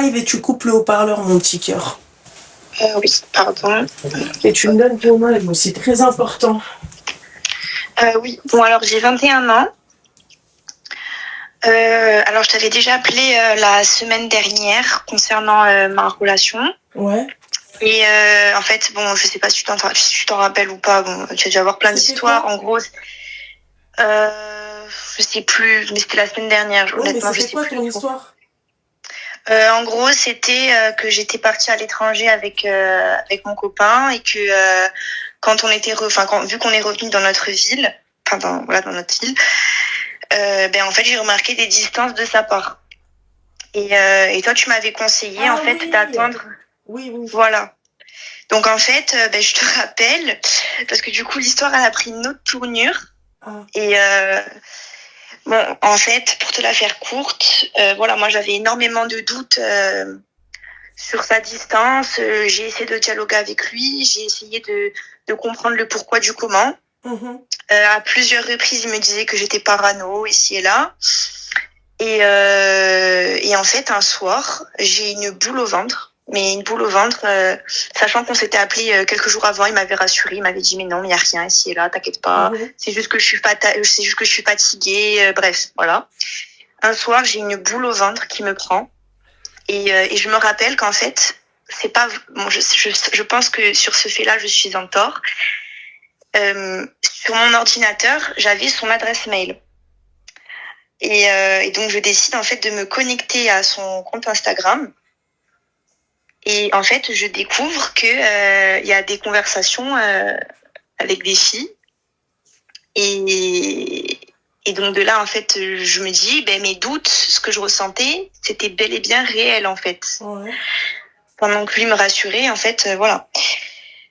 Et tu coupes le haut-parleur, mon petit cœur. Oui, pardon. Et tu me donnes ton âge, c'est très important. Oui, bon, alors j'ai 21 ans. Alors je t'avais déjà appelé la semaine dernière concernant ma relation. Ouais. Et en fait, bon, je sais pas si tu t'en rappelles ou pas. Bon, tu as dû avoir plein d'histoires. En gros, je sais plus, mais c'était la semaine dernière. Ouais, honnêtement, mais je c'était sais quoi plus. ton histoire? En gros, c'était que j'étais partie à l'étranger avec mon copain et que quand on était, vu qu'on est revenu dans notre ville, dans notre ville, en fait, j'ai remarqué des distances de sa part. Et toi, tu m'avais conseillé d'attendre. Oui. Voilà. Donc en fait, je te rappelle parce que du coup, l'histoire elle a pris une autre tournure. Et bon, en fait, pour te la faire courte, voilà, moi j'avais énormément de doutes sur sa distance. J'ai essayé de dialoguer avec lui, j'ai essayé de comprendre le pourquoi du comment. À plusieurs reprises, il me disait que j'étais parano ici et là. Et en fait, un soir, j'ai une boule au ventre. Mais une boule au ventre, sachant qu'on s'était appelé quelques jours avant, il m'avait rassuré, il m'avait dit mais non, il y a rien ici et là, t'inquiète pas. C'est juste que je suis fatiguée. Bref, voilà. Un soir, j'ai une boule au ventre qui me prend. Et je me rappelle qu'en fait, c'est pas bon. Je pense que sur ce fait-là, je suis en tort. Sur mon ordinateur, j'avais son adresse mail. Et donc je décide en fait de me connecter à son compte Instagram. Et en fait, je découvre que y a des conversations avec des filles. Et donc de là, en fait, je me dis, mes doutes, ce que je ressentais, c'était bel et bien réel, en fait. Ouais. Pendant que lui me rassurait, en fait, voilà.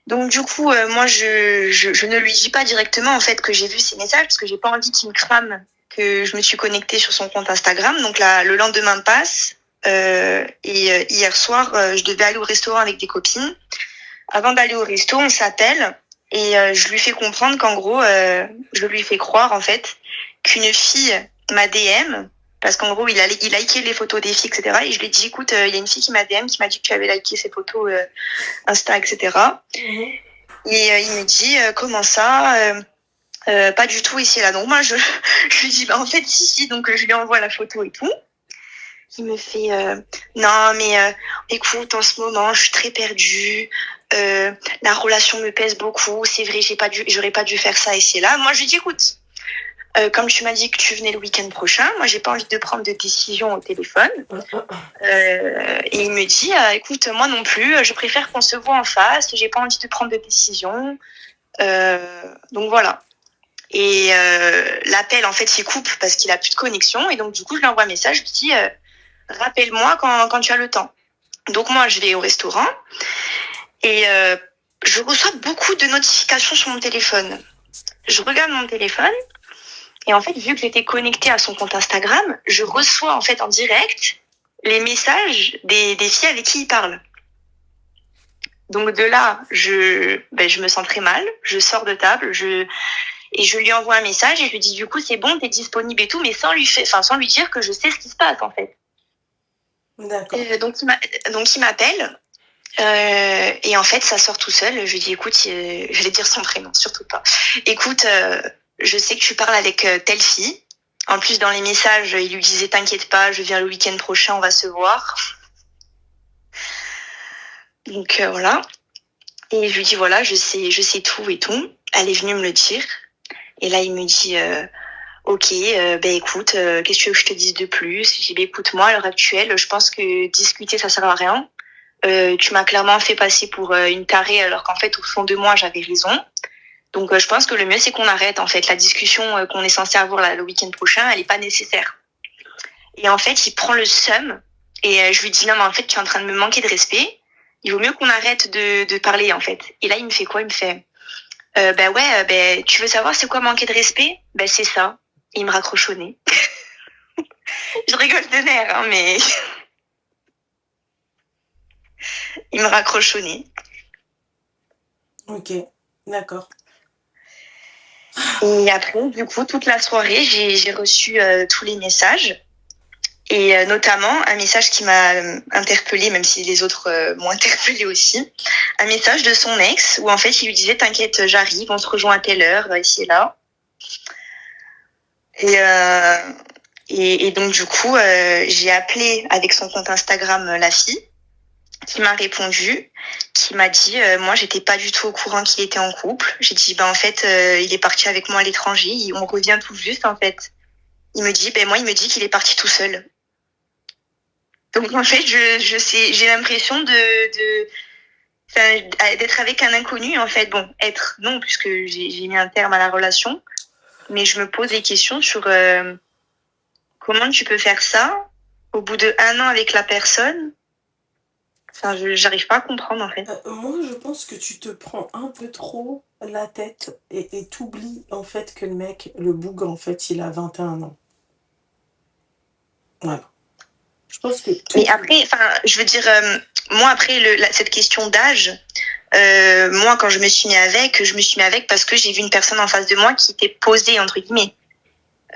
Donc du coup, moi, je ne lui dis pas directement, en fait, que j'ai vu ces messages, parce que j'ai pas envie qu'il me crame que je me suis connectée sur son compte Instagram. Donc là, le lendemain passe. Et hier soir, je devais aller au restaurant avec des copines. Avant d'aller au resto, on s'appelle. Et je lui fais comprendre qu'en gros, je lui fais croire en fait qu'une fille m'a DM parce qu'en gros il likait les photos des filles, etc. Et je lui ai dit écoute, il y a une fille qui m'a DM qui m'a dit que tu avais liké ses photos Insta, etc. Et il me dit comment ça pas du tout ici et là. Donc moi je lui dis en fait si, donc je lui envoie la photo et tout. Il me fait non mais écoute, en ce moment je suis très perdue. La relation me pèse beaucoup, c'est vrai, j'aurais pas dû faire ça ici et là. Moi je lui dis écoute, comme tu m'as dit que tu venais le week-end prochain, moi j'ai pas envie de prendre de décision au téléphone. Et il me dit écoute, moi non plus, je préfère qu'on se voit en face, j'ai pas envie de prendre de décision. Donc voilà. Et l'appel en fait il coupe parce qu'il a plus de connexion, et donc du coup je lui envoie un message, je lui dis rappelle-moi quand tu as le temps. Donc moi je vais au restaurant et je reçois beaucoup de notifications sur mon téléphone. Je regarde mon téléphone et en fait, vu que j'étais connectée à son compte Instagram, je reçois en fait en direct les messages des filles avec qui il parle. Donc de là, je me sens très mal, je sors de table, et je lui envoie un message et je lui dis du coup c'est bon, t'es disponible et tout, mais sans lui dire que je sais ce qui se passe en fait. D'accord. Donc il m'appelle. Et en fait, ça sort tout seul. Je lui dis, écoute, j'allais dire son prénom, surtout pas. Écoute, je sais que tu parles avec telle fille. En plus, dans les messages, il lui disait, t'inquiète pas, je viens le week-end prochain, on va se voir. Donc voilà. Et je lui dis, voilà, je sais tout et tout. Elle est venue me le dire. Et là, il me dit, ok, écoute, qu'est-ce que tu veux que je te dise de plus? Je dis, écoute, moi, à l'heure actuelle, je pense que discuter, ça sert à rien. Tu m'as clairement fait passer pour une tarée alors qu'en fait au fond de moi j'avais raison. Donc je pense que le mieux c'est qu'on arrête en fait la discussion qu'on est censé avoir le week-end prochain, elle est pas nécessaire. Et en fait il prend le seum et je lui dis non mais en fait tu es en train de me manquer de respect. Il vaut mieux qu'on arrête de parler en fait. Et là il me fait quoi? Il me fait tu veux savoir c'est quoi manquer de respect? C'est ça. Et il me raccroche au nez. Je rigole de nerfs hein, mais il me raccroche au nez. Ok, d'accord. Et après, du coup, toute la soirée, j'ai reçu tous les messages. Et notamment, un message qui m'a interpellée, même si les autres m'ont interpellée aussi, un message de son ex où en fait il lui disait t'inquiète, j'arrive, on se rejoint à telle heure, ici et là. Et donc du coup, j'ai appelé avec son compte Instagram la fille qui m'a répondu, qui m'a dit moi j'étais pas du tout au courant qu'il était en couple. J'ai dit en fait il est parti avec moi à l'étranger, on revient tout juste en fait. Il me dit il me dit qu'il est parti tout seul. Donc en fait je sais, j'ai l'impression d'être avec un inconnu en fait. Bon, être non puisque j'ai mis un terme à la relation, mais je me pose des questions sur comment tu peux faire ça au bout de 1 an avec la personne. Enfin, j'arrive pas à comprendre en fait. Moi, je pense que tu te prends un peu trop la tête et t'oublies en fait que le mec, le boug, en fait, il a 21 ans. Voilà. Je pense que Mais après, enfin, je veux dire, moi après cette question d'âge, moi quand je me suis mis avec parce que j'ai vu une personne en face de moi qui était posée entre guillemets.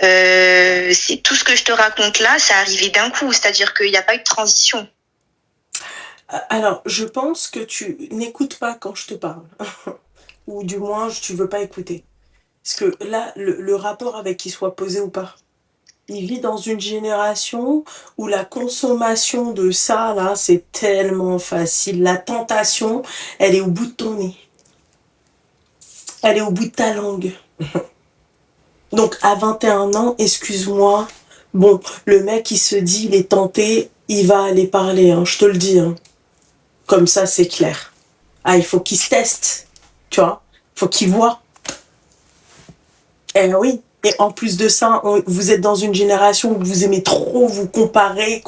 C'est tout ce que je te raconte là, ça arrivé d'un coup, c'est-à-dire qu'il n'y a pas eu de transition. Alors, je pense que tu n'écoutes pas quand je te parle. Ou du moins, tu veux pas écouter. Parce que là, le rapport avec qu'il soit posé ou pas, il vit dans une génération où la consommation de ça, là, c'est tellement facile. La tentation, elle est au bout de ton nez. Elle est au bout de ta langue. Donc, à 21 ans, excuse-moi, bon, le mec, il se dit, il est tenté, il va aller parler, hein, je te le dis. Hein. Comme ça, c'est clair. Ah, il faut qu'il se teste, tu vois. Il faut qu'il voit. Eh oui. Et en plus de ça, vous êtes dans une génération où vous aimez trop vous comparer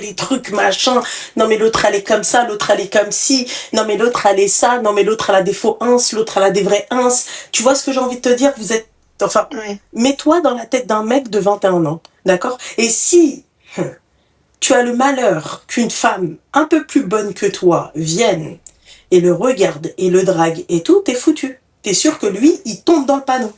les trucs, machin. Non mais l'autre elle est comme ça, l'autre elle est comme ci. Non mais l'autre elle est ça, non mais l'autre elle a des faux ins, l'autre elle a des vrais ins. Tu vois ce que j'ai envie de te dire? Vous êtes... Enfin, oui. Mets-toi dans la tête d'un mec de 21 ans, d'accord? Et si tu as le malheur qu'une femme un peu plus bonne que toi vienne et le regarde et le drague et tout, t'es foutu. T'es sûr que lui, il tombe dans le panneau.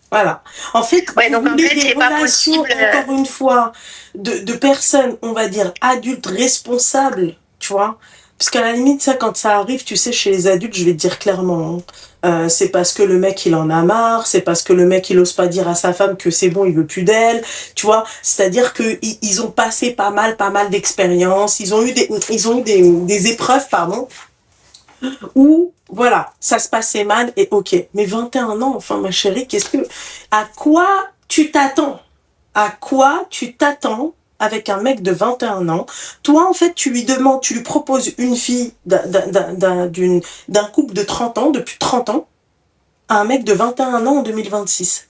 Voilà. En fait, ouais, donc en fait, des relations, encore une fois, de personnes, on va dire, adultes, responsables, tu vois. Parce qu'à la limite, ça, quand ça arrive, tu sais, chez les adultes, je vais te dire clairement, hein, c'est parce que le mec, il en a marre, c'est parce que le mec, il ose pas dire à sa femme que c'est bon, il veut plus d'elle, tu vois. C'est-à-dire que ils ont passé pas mal d'expériences, ils ont eu des épreuves, pardon, où, voilà, ça se passait mal et ok. Mais 21 ans, enfin, ma chérie, à quoi tu t'attends? À quoi tu t'attends avec un mec de 21 ans? Toi, en fait, tu lui proposes une fille d'un couple de 30 ans, depuis 30 ans, à un mec de 21 ans en 2026.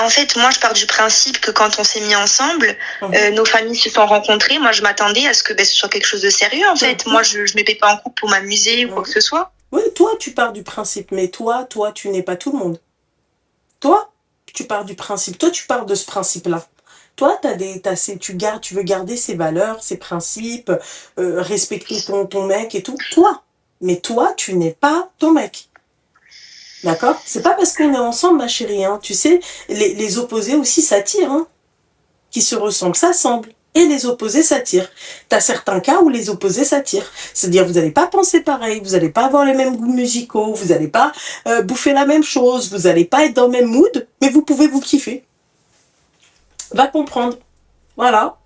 En fait, moi, je pars du principe que quand on s'est mis ensemble, nos familles se sont rencontrées. Moi, je m'attendais à ce que ce soit quelque chose de sérieux, en fait. Moi, je ne me mets pas en couple pour m'amuser ou quoi que ce soit. Oui, toi, tu pars du principe, mais toi, tu n'es pas tout le monde. Toi, tu pars du principe. Toi, tu pars de ce principe-là. Toi, tu veux garder ses valeurs, ses principes, respecter ton mec et tout. Toi. Mais toi, tu n'es pas ton mec. D'accord? C'est pas parce qu'on est ensemble, ma chérie, hein. Tu sais, les opposés aussi s'attirent, hein. Qui se ressemblent, s'assemblent. Et les opposés s'attirent. T'as certains cas où les opposés s'attirent. C'est-à-dire, vous n'allez pas penser pareil, vous n'allez pas avoir les mêmes goûts musicaux, vous n'allez pas bouffer la même chose, vous n'allez pas être dans le même mood, mais vous pouvez vous kiffer. Va comprendre. Voilà.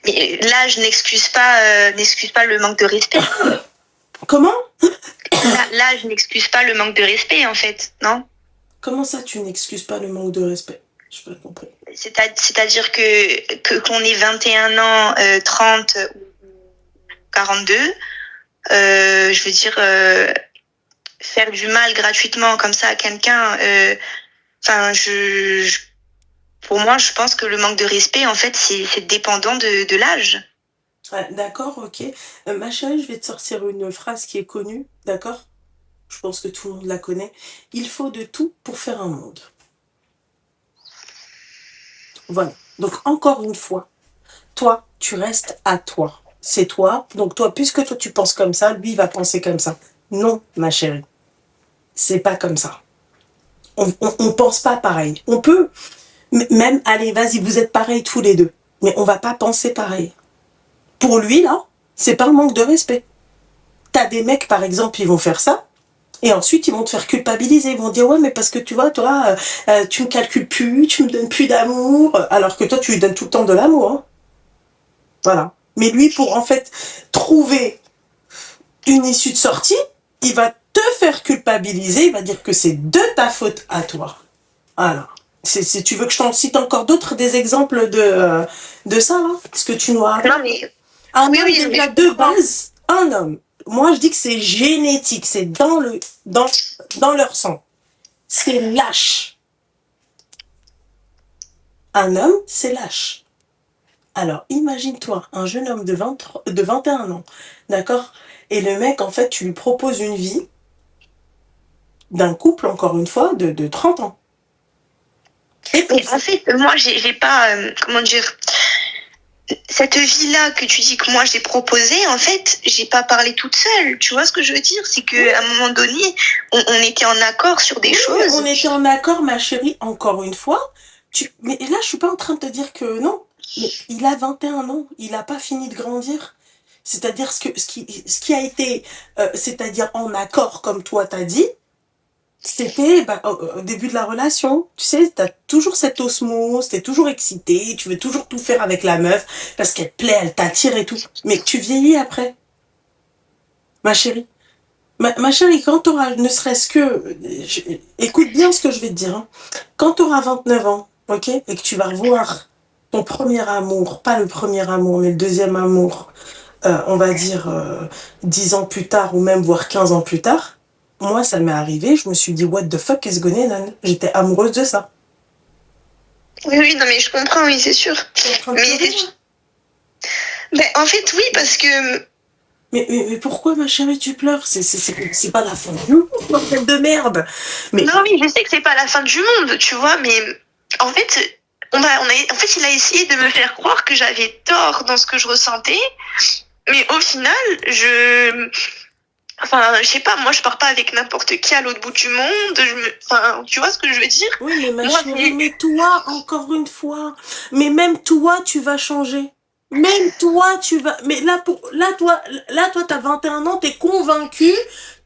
Mais là, je n'excuse pas le manque de respect. Comment? Là, je n'excuse pas le manque de respect, en fait, non? Comment ça, tu n'excuses pas le manque de respect? Je n'ai pas compris. C'est-à-dire qu'on ait 21 ans, 30 ou 42, je veux dire, faire du mal gratuitement comme ça à quelqu'un, pour moi, je pense que le manque de respect, en fait, c'est dépendant de l'âge. Ouais, d'accord, ok. Ma chérie, je vais te sortir une phrase qui est connue, d'accord? Je pense que tout le monde la connaît. Il faut de tout pour faire un monde. Voilà. Donc, encore une fois, toi, tu restes à toi. C'est toi. Donc, toi, puisque toi, tu penses comme ça, lui, il va penser comme ça. Non, ma chérie. C'est pas comme ça. On pense pas pareil. On peut, même, allez, vas-y, vous êtes pareils tous les deux. Mais on va pas penser pareil. Pour lui, là, c'est pas un manque de respect. T'as des mecs, par exemple, ils vont faire ça, et ensuite, ils vont te faire culpabiliser. Ils vont dire, ouais, mais parce que tu vois, toi, tu me calcules plus, tu me donnes plus d'amour, alors que toi, tu lui donnes tout le temps de l'amour. Hein. Voilà. Mais lui, pour en fait trouver une issue de sortie, il va te faire culpabiliser, il va dire que c'est de ta faute à toi. Voilà. Si tu veux que je t'en cite encore d'autres, des exemples de ça, là, ce que tu nous as... Non, mais... Un homme, déjà, de base, un homme. Moi, je dis que c'est génétique, c'est dans leur sang. C'est lâche. Un homme, c'est lâche. Alors, imagine-toi, un jeune homme de 21 ans, d'accord? Et le mec, en fait, tu lui proposes une vie d'un couple, encore une fois, de 30 ans. Et en fait, moi, j'ai pas... comment dire... Cette vie-là que tu dis que moi j'ai proposée, en fait, j'ai pas parlé toute seule. Tu vois ce que je veux dire? C'est qu'à un moment donné, on était en accord sur des choses. On était en accord, ma chérie, encore une fois. Mais là, je suis pas en train de te dire que non. Mais il a 21 ans, il n'a pas fini de grandir. C'est-à-dire ce qui a été, c'est-à-dire en accord, comme toi t'as dit, c'était au début de la relation. Tu sais, t'as toujours cette osmose, t'es toujours excité, tu veux toujours tout faire avec la meuf parce qu'elle te plaît, elle t'attire et tout. Mais tu vieillis après, ma chérie. Ma chérie, quand t'auras, ne serait-ce que, écoute bien ce que je vais te dire. Hein. Quand t'auras 29 ans, ok, et que tu vas revoir ton premier amour, pas le premier amour, mais le deuxième amour, on va dire 10 ans plus tard ou même voire 15 ans plus tard, moi ça m'est arrivé, je me suis dit what the fuck is going on? J'étais amoureuse de ça. Oui, non mais je comprends, oui, c'est sûr. Mais en fait, oui, parce que... Mais pourquoi ma chérie tu pleures? C'est pas la fin du monde, bordel de merde. Mais... Non, oui, je sais que c'est pas la fin du monde, tu vois, mais en fait... En fait, il a essayé de me faire croire que j'avais tort dans ce que je ressentais, mais au final, je sais pas, moi, je pars pas avec n'importe qui à l'autre bout du monde. Tu vois ce que je veux dire? Oui, mais ma chérie, mais toi, encore une fois, mais même toi, tu vas changer. Même toi, tu vas... Mais là, toi, t'as 21 ans, t'es convaincu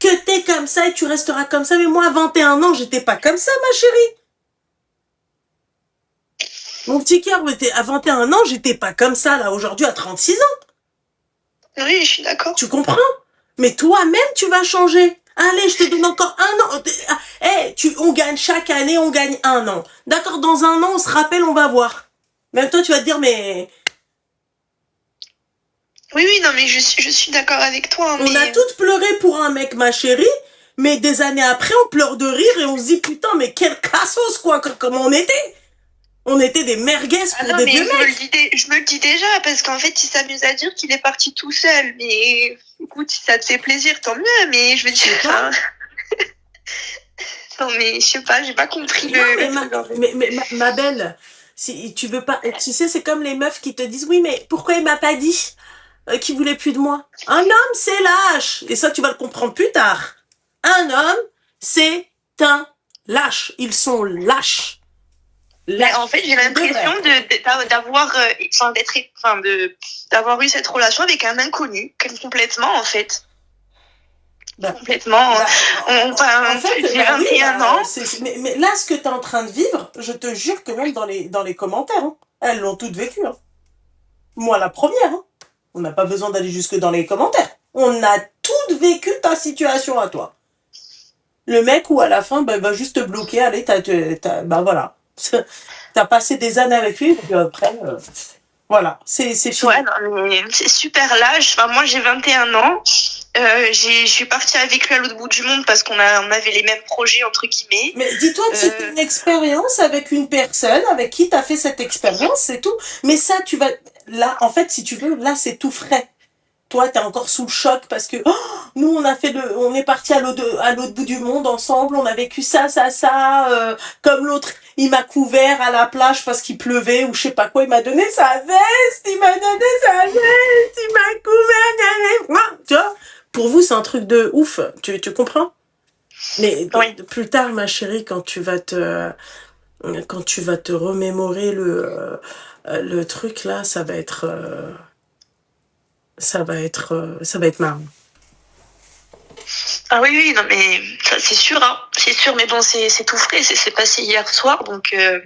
que t'es comme ça et tu resteras comme ça. Mais moi, à 21 ans, j'étais pas comme ça, ma chérie. Mon petit cœur, à 21 ans, j'étais pas comme ça, là, aujourd'hui, à 36 ans. Oui, je suis d'accord. Tu comprends? Mais toi-même, tu vas changer. Allez, je te donne encore un an. On gagne chaque année, on gagne un an. D'accord, dans un an, on se rappelle, on va voir. Même toi, tu vas te dire, mais... Oui, non, mais je suis d'accord avec toi. On a toutes pleuré pour un mec, ma chérie, mais des années après, on pleure de rire et on se dit, putain, mais quel cassos, quoi, comment on était. On était des merguez pour des vieux mecs. Je me le dis déjà, parce qu'en fait, il s'amuse à dire qu'il est parti tout seul. Mais écoute, si ça te fait plaisir, tant mieux. Mais je veux dire... Non, mais je sais pas, j'ai pas compris mais ma belle, si tu veux pas... Tu sais, c'est comme les meufs qui te disent, oui, mais pourquoi il m'a pas dit qu'il voulait plus de moi? Un homme, c'est lâche. Et ça, tu vas le comprendre plus tard. Un homme, c'est un lâche. Ils sont lâches. Mais en fait, j'ai l'impression d'avoir eu cette relation avec un inconnu, complètement, en fait. Complètement. En fait, j'ai 21 ans. Mais là, ce que tu es en train de vivre, je te jure que même dans les commentaires, hein, elles l'ont toutes vécu. Hein. Moi, la première. Hein. On n'a pas besoin d'aller jusque dans les commentaires. On a toutes vécu ta situation à toi. Le mec, ou à la fin, va juste te bloquer. Allez, voilà. T'as passé des années avec lui, et puis après, voilà, c'est fini. Ouais, non, mais c'est super lâche. Enfin, moi, j'ai 21 ans. Je suis partie avec lui à l'autre bout du monde parce on avait les mêmes projets, entre guillemets. Mais dis-toi que c'est une expérience avec une personne avec qui t'as fait cette expérience, c'est tout. Mais ça, là, en fait, si tu veux, là, c'est tout frais. Toi, t'es encore sous le choc parce que nous, on est partis à l'autre bout du monde ensemble, on a vécu ça, comme l'autre, il m'a couvert à la plage parce qu'il pleuvait ou je sais pas quoi, il m'a donné sa veste, il m'a couvert, tu vois. Pour vous, c'est un truc de ouf, tu comprends? Mais Oui. plus tard, ma chérie, quand tu vas te remémorer le truc là, ça va être marrant. Ah oui, oui, non, mais ça, c'est sûr, hein. C'est sûr, mais bon, c'est tout frais, c'est passé hier soir, donc déjà,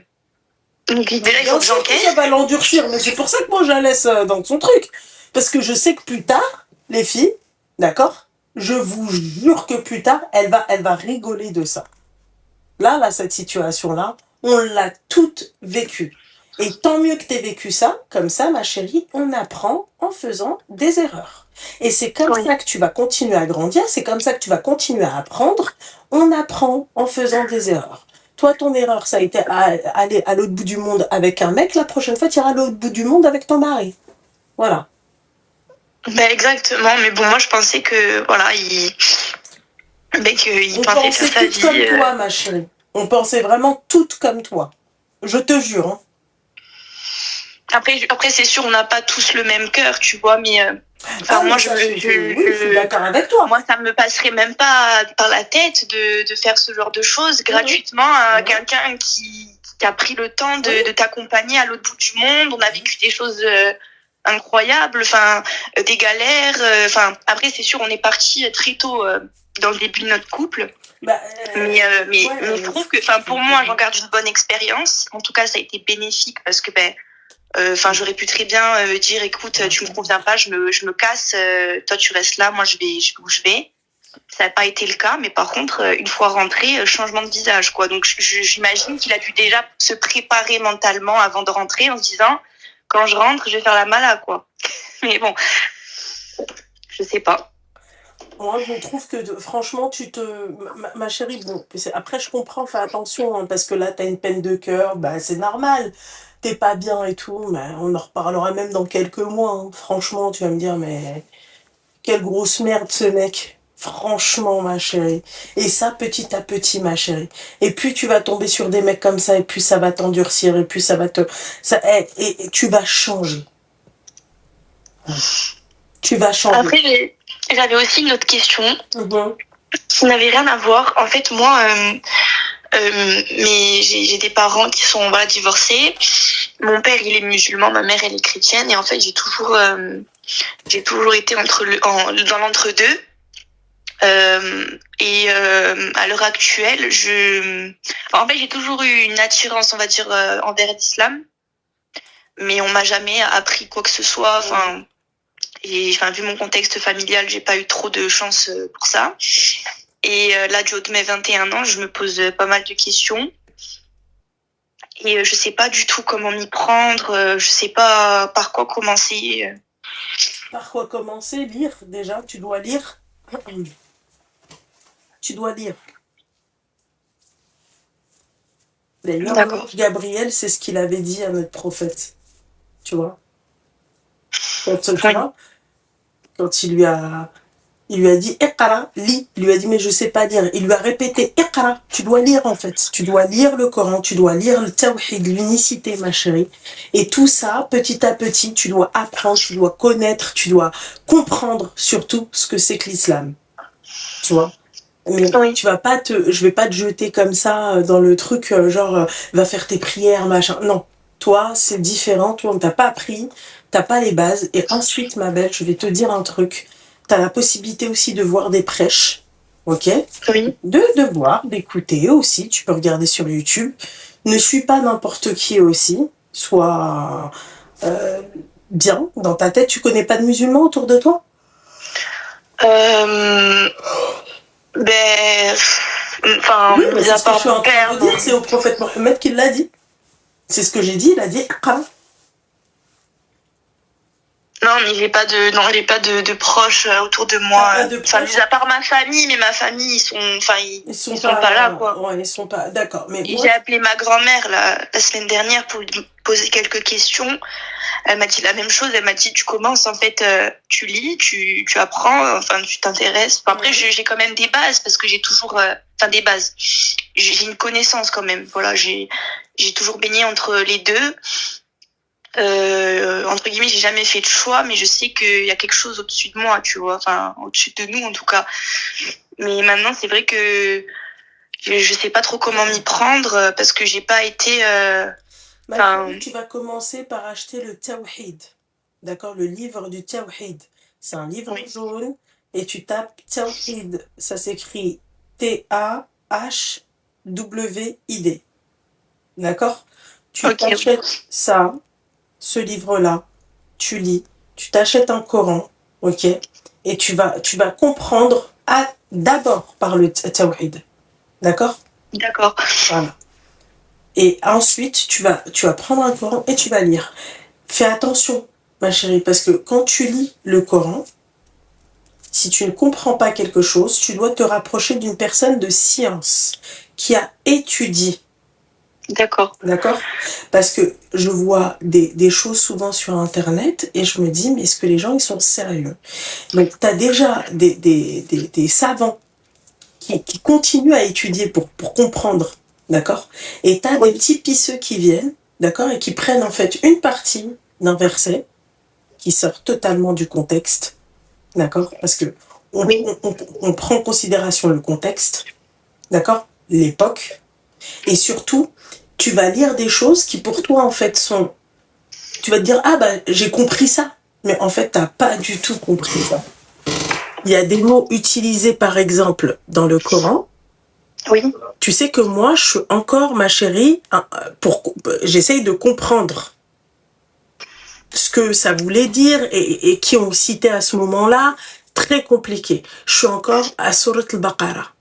il faut Bien que sûr que ça j'encaisse. va l'endurcir, mais c'est pour ça que moi je la laisse dans son truc. Parce que je sais que plus tard, les filles, d'accord, je vous jure que plus tard, elle va rigoler de ça. Là, cette situation-là, on l'a toute vécue. Et tant mieux que tu aies vécu ça, comme ça, ma chérie, on apprend en faisant des erreurs. Et c'est comme Oui. ça que tu vas continuer à grandir, c'est comme ça que tu vas continuer à apprendre. On apprend en faisant des erreurs. Toi, ton erreur, ça a été aller à l'autre bout du monde avec un mec. La prochaine fois, tu iras à l'autre bout du monde avec ton mari. Voilà. Ben exactement, mais bon, moi je pensais que, voilà, il On pensait faire pensait sa toutes vie. comme toi, ma chérie. On pensait vraiment toutes comme toi. Je te jure. Hein. Après c'est sûr, on n'a pas tous le même cœur, tu vois, mais enfin, moi, ça, oui, je suis d'accord avec toi. moi, ça me passerait même pas par la tête de faire ce genre de choses gratuitement à quelqu'un qui a pris le temps de t'accompagner à l'autre bout du monde. On a vécu des choses incroyables, enfin, des galères. Enfin, après, c'est sûr, on est parti très tôt dans le début de notre couple. Mais je trouve que, enfin, pour moi, j'en garde une bonne expérience. En tout cas, ça a été bénéfique parce que, enfin, j'aurais pu très bien dire, écoute, tu me conviens pas, je me casse, toi tu restes là, moi je vais où je vais. Ça n'a pas été le cas, mais par contre, une fois rentré, changement de visage, quoi. Donc j'imagine qu'il a dû déjà se préparer mentalement avant de rentrer en se disant, quand je rentre, je vais faire la mala, quoi. Mais bon, je sais pas. Moi, je trouve que franchement, ma chérie, bon, après, je comprends, fais attention, hein, parce que là, t'as une peine de cœur, bah, c'est normal. T'es pas bien et tout, mais on en reparlera même dans quelques mois. Hein. Franchement, tu vas me dire, mais quelle grosse merde ce mec. Franchement, ma chérie. Et ça, petit à petit, ma chérie. Et puis, tu vas tomber sur des mecs comme ça, et puis ça va t'endurcir, et puis ça va te... et tu vas changer. Tu vas changer. Après, j'avais aussi une autre question qui n'avait rien à voir. En fait, moi, mais j'ai des parents qui sont divorcés. Mon père, il est musulman, ma mère, elle est chrétienne, et en fait, j'ai toujours été dans l'entre-deux. À l'heure actuelle, en fait, j'ai toujours eu une attirance, on va dire, envers l'islam, mais on m'a jamais appris quoi que ce soit. Enfin, vu mon contexte familial, j'ai pas eu trop de chance pour ça. Et là, du haut de mes 21 ans, je me pose pas mal de questions. Et je sais pas du tout comment m'y prendre. Je sais pas par quoi commencer. Par quoi commencer? Lire, déjà. Tu dois lire. Tu dois lire. D'ailleurs, Gabriel, c'est ce qu'il avait dit à notre prophète. Tu vois? Quand il lui a dit Iqra, lis. Il lui a dit mais je sais pas lire. Il lui a répété Iqra, tu dois lire en fait. Tu dois lire le Coran, tu dois lire le Tawhid, l'unicité ma chérie. Et tout ça, petit à petit, tu dois apprendre, tu dois connaître, tu dois comprendre surtout ce que c'est que l'islam. Tu vois? Mais je vais pas te jeter comme ça dans le truc va faire tes prières machin. Non, toi c'est différent. Toi on t'a pas appris, t'as pas les bases. Et ensuite ma belle, je vais te dire un truc. T'as la possibilité aussi de voir des prêches, ok? Oui. De voir, d'écouter aussi. Tu peux regarder sur YouTube. Ne suis pas n'importe qui aussi. Sois bien dans ta tête. Tu connais pas de musulmans autour de toi? Enfin, oui, mais mis à c'est ce que je part suis en mon train père. de dire, c'est au prophète Mohammed qui l'a dit. C'est ce que j'ai dit, il a dit Iqra. Non, mais j'ai pas de proches autour de moi. Enfin, mis à part ma famille, mais ma famille, ils sont pas là, quoi. Ouais, ils sont pas, d'accord. Mais j'ai appelé ma grand-mère la semaine dernière pour lui poser quelques questions. Elle m'a dit la même chose. Elle m'a dit, tu commences, en fait, tu lis, tu apprends, enfin, tu t'intéresses. Enfin, après, j'ai quand même des bases parce que j'ai toujours, des bases. J'ai une connaissance quand même. Voilà, j'ai toujours baigné entre les deux. entre guillemets, j'ai jamais fait de choix, mais je sais qu'il y a quelque chose au-dessus de moi, tu vois, enfin au-dessus de nous en tout cas. Mais maintenant, c'est vrai que je sais pas trop comment m'y prendre parce que j'ai pas été. Tu vas commencer par acheter le Tawhid, d'accord, le livre du Tawhid. C'est un livre jaune et tu tapes Tawhid, ça s'écrit T-A-H-W-I-D, d'accord. Tu t'achètes ça, ce livre-là, tu lis, tu t'achètes un Coran, ok, et tu vas comprendre d'abord par le Tawhid, d'accord. D'accord. Voilà. Et ensuite, tu vas prendre un Coran et tu vas lire. Fais attention, ma chérie, parce que quand tu lis le Coran, si tu ne comprends pas quelque chose, tu dois te rapprocher d'une personne de science qui a étudié. D'accord. D'accord. Parce que je vois des choses souvent sur Internet et je me dis, mais est-ce que les gens, ils sont sérieux? Donc, tu as déjà des savants qui continuent à étudier pour comprendre. D'accord. Et t'as des petits pisseux qui viennent, d'accord, et qui prennent en fait une partie d'un verset qui sort totalement du contexte, d'accord, parce que on prend en considération le contexte, d'accord, l'époque, et surtout, tu vas lire des choses qui pour toi en fait sont... Tu vas te dire, ah bah j'ai compris ça, mais en fait t'as pas du tout compris ça. Il y a des mots utilisés par exemple dans le Coran. Oui. Tu sais que moi, je suis encore, ma chérie, j'essaye de comprendre ce que ça voulait dire et qui ont cité à ce moment-là. Très compliqué. Je suis encore à Surat al-Baqarah.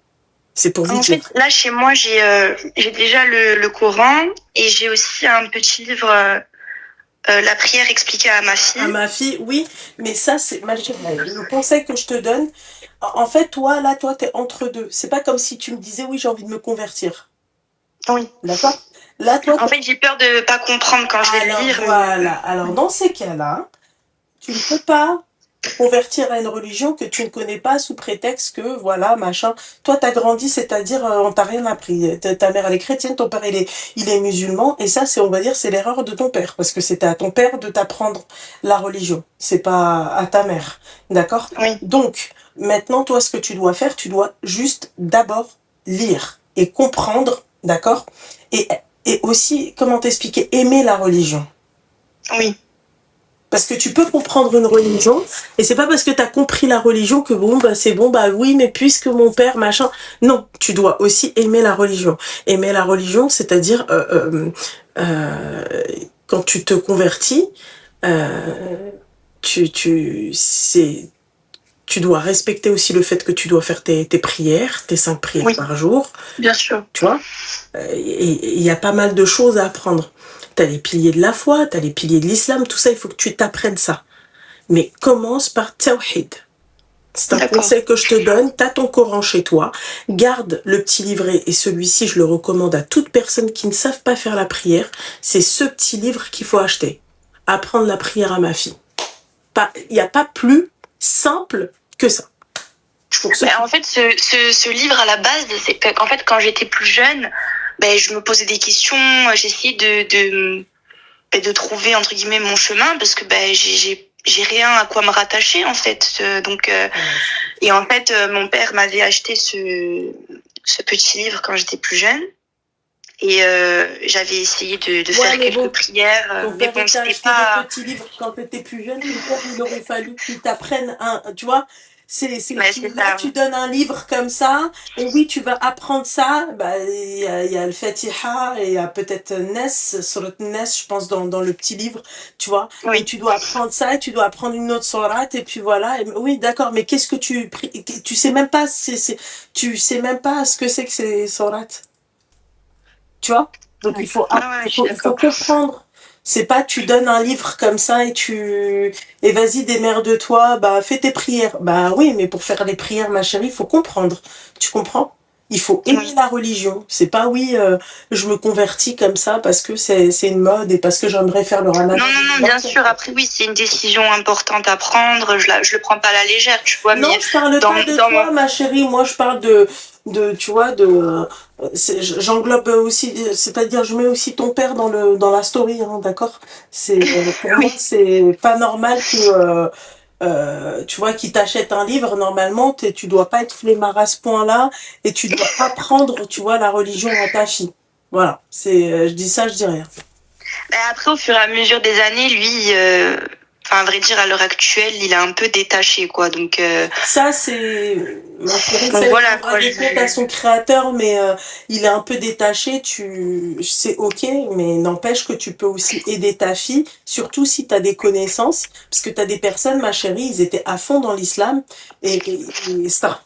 C'est pour vous dire. En fait, là, chez moi, j'ai déjà le Coran et j'ai aussi un petit livre, la prière expliquée à ma fille. À ma fille, oui. Mais ça, c'est ma chérie. Le conseil que je te donne, en fait, toi, t'es entre deux. C'est pas comme si tu me disais, oui, j'ai envie de me convertir. Oui. D'accord. Là, toi, en fait, j'ai peur de pas comprendre quand je vais le lire. Voilà. Alors, dans ces cas-là, tu ne peux pas convertir à une religion que tu ne connais pas sous prétexte que, voilà, machin. Toi, t'as grandi, c'est-à-dire, on t'a rien appris. Ta mère, elle est chrétienne, ton père, il est musulman. Et ça, on va dire, c'est l'erreur de ton père. Parce que c'était à ton père de t'apprendre la religion. C'est pas à ta mère. D'accord? Oui. Donc, maintenant, toi, ce que tu dois faire, tu dois juste d'abord lire et comprendre, d'accord? Et aussi, comment t'expliquer, aimer la religion. Oui. Parce que tu peux comprendre une religion, et c'est pas parce que tu as compris la religion que bon, bah c'est bon, bah oui, mais puisque mon père, machin. Non, tu dois aussi aimer la religion. Aimer la religion, c'est-à-dire, quand tu te convertis, tu dois respecter aussi le fait que tu dois faire tes prières, tes 5 prières par jour. Bien sûr. Tu vois, et il y a pas mal de choses à apprendre. T'as les piliers de la foi, t'as les piliers de l'islam, tout ça, il faut que tu t'apprennes ça. Mais commence par Tawhid. C'est un conseil que je te donne. T'as ton Coran chez toi. Garde le petit livret, et celui-ci, je le recommande à toute personne qui ne savent pas faire la prière. C'est ce petit livre qu'il faut acheter. Apprendre la prière à ma fille. Il n'y a pas plus simple que ça. En fait, ce livre, à la base, c'est qu'en fait, quand j'étais plus jeune, je me posais des questions, j'essayais de trouver, entre guillemets, mon chemin, parce que j'ai rien à quoi me rattacher, en fait. Et en fait, mon père m'avait acheté ce petit livre quand j'étais plus jeune. Et j'avais essayé de faire quelques prières, mais bon, c'était pas... le petit livre quand tu étais plus jeune, il aurait fallu que tu t'apprennes tu vois, là, tu donnes un livre comme ça, et oui, tu vas apprendre ça, il y a le Fatiha, et il y a peut-être Surat Nes, je pense, dans le petit livre, tu vois, et tu dois apprendre ça, et tu dois apprendre une autre sourate, et puis voilà, oui, d'accord, mais qu'est-ce que tu sais même pas, tu sais même pas ce que c'est que ces sourates. Tu vois? Donc il faut comprendre. C'est pas tu donnes un livre comme ça et vas-y, démerde-toi, fais tes prières. Oui, mais pour faire les prières, ma chérie, il faut comprendre. Tu comprends? Il faut aimer la religion. C'est pas je me convertis comme ça parce que c'est une mode et parce que j'aimerais faire le ramadan. Non, bien sûr. Après, oui, c'est une décision importante à prendre. Je le prends pas à la légère, tu vois. Non, je parle pas de toi, ma chérie. Moi, je parle tu vois, J'englobe aussi, c'est-à-dire je mets aussi ton père dans la story, hein, d'accord? Pour moi, Oui. c'est pas normal que, tu vois, qu'il t'achète un livre, normalement, tu dois pas être flemmard à ce point-là et tu dois apprendre, tu vois, la religion à ta fille. Voilà, je dis ça, je dis rien. Après, au fur et à mesure des années, lui, enfin, à vrai dire, à l'heure actuelle, il a un peu détaché, quoi. Ça, ma chérie, ça, Donc il voilà, rendra quoi. des comptes à son créateur, mais il est un peu détaché, c'est ok, mais n'empêche que tu peux aussi aider ta fille, surtout si tu as des connaissances, parce que tu as des personnes, ma chérie, ils étaient à fond dans l'islam, et ça,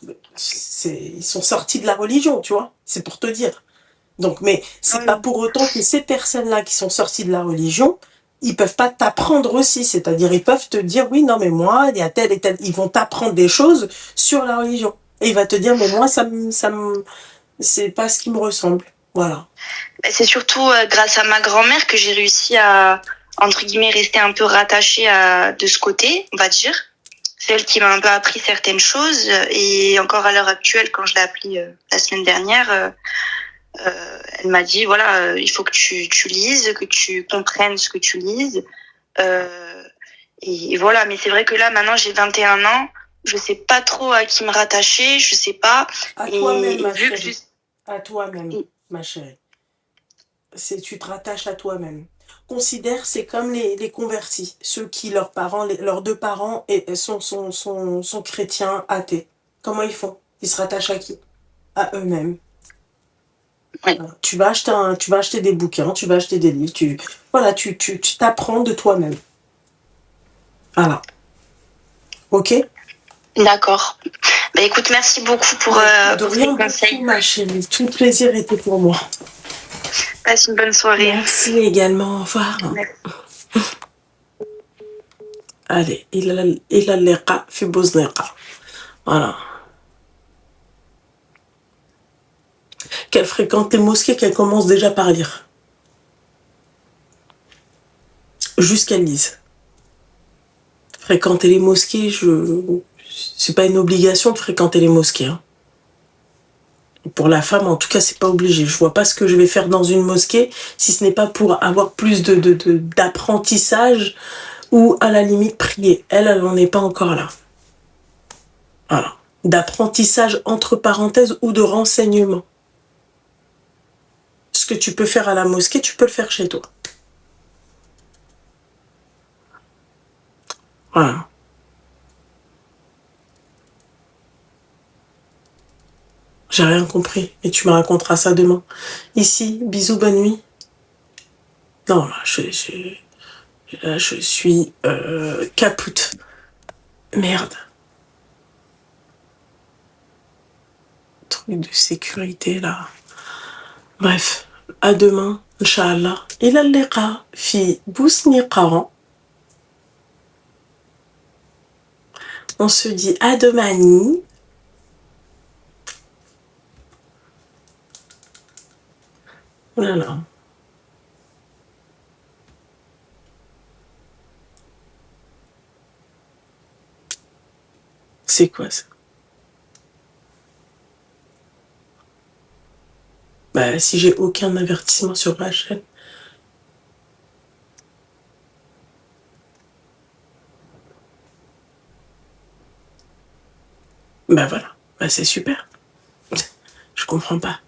ils sont sortis de la religion, tu vois, c'est pour te dire. Donc, mais c'est pas Oui. pour autant que ces personnes-là qui sont sorties de la religion, ils peuvent pas t'apprendre aussi. C'est-à-dire, ils peuvent te dire, oui, non, mais moi, il y a tel et tel. Ils vont t'apprendre des choses sur la religion. Et il va te dire, mais moi, c'est pas ce qui me ressemble. Voilà. C'est surtout grâce à ma grand-mère que j'ai réussi à, entre guillemets, rester un peu rattachée de ce côté, on va dire. C'est elle qui m'a un peu appris certaines choses. Et encore à l'heure actuelle, quand je l'ai appris la semaine dernière, elle m'a dit, voilà, il faut que tu lises, que tu comprennes ce que tu lises. Et voilà, mais c'est vrai que là, maintenant, j'ai 21 ans. Je sais pas trop à qui me rattacher, je sais pas. À toi-même, Et ma vu que chérie. À toi-même, ma chérie. Tu te rattaches à toi-même. Considère, c'est comme les convertis, ceux qui, leurs parents, leurs deux parents sont chrétiens athées. Comment ils font? Ils se rattachent à qui? À eux-mêmes. ouais. Voilà. Tu vas acheter des bouquins, tu vas acheter des livres, voilà, tu t'apprends de toi-même. Voilà. Ok? D'accord. Bah écoute, merci beaucoup De pour tes rien conseils. beaucoup, ma chérie. Tout le plaisir était pour moi. Passe une bonne soirée. Merci également. Au revoir. Merci. Allez, il a liqa fi buzniqa. Voilà. Qu'elle fréquente les mosquées, qu'elle commence déjà par lire. Jusqu'elle lise. Fréquenter les mosquées, c'est pas une obligation de fréquenter les mosquées. Hein. Pour la femme, en tout cas, c'est pas obligé. Je vois pas ce que je vais faire dans une mosquée si ce n'est pas pour avoir plus d'apprentissage ou à la limite prier. Elle n'en est pas encore là. Voilà. D'apprentissage entre parenthèses ou de renseignement. Ce que tu peux faire à la mosquée, tu peux le faire chez toi. Voilà. J'ai rien compris. Et tu me raconteras ça demain. Ici, bisous, bonne nuit. Non, là, je suis capoute. Merde. Truc de sécurité, là. Bref, à demain, Inch'Allah. إلى اللقاء في بوسني قرن. On se dit à demain. Voilà. C'est quoi ça? Bah, si j'ai aucun avertissement sur ma chaîne. Bah voilà. Bah c'est super. Je comprends pas.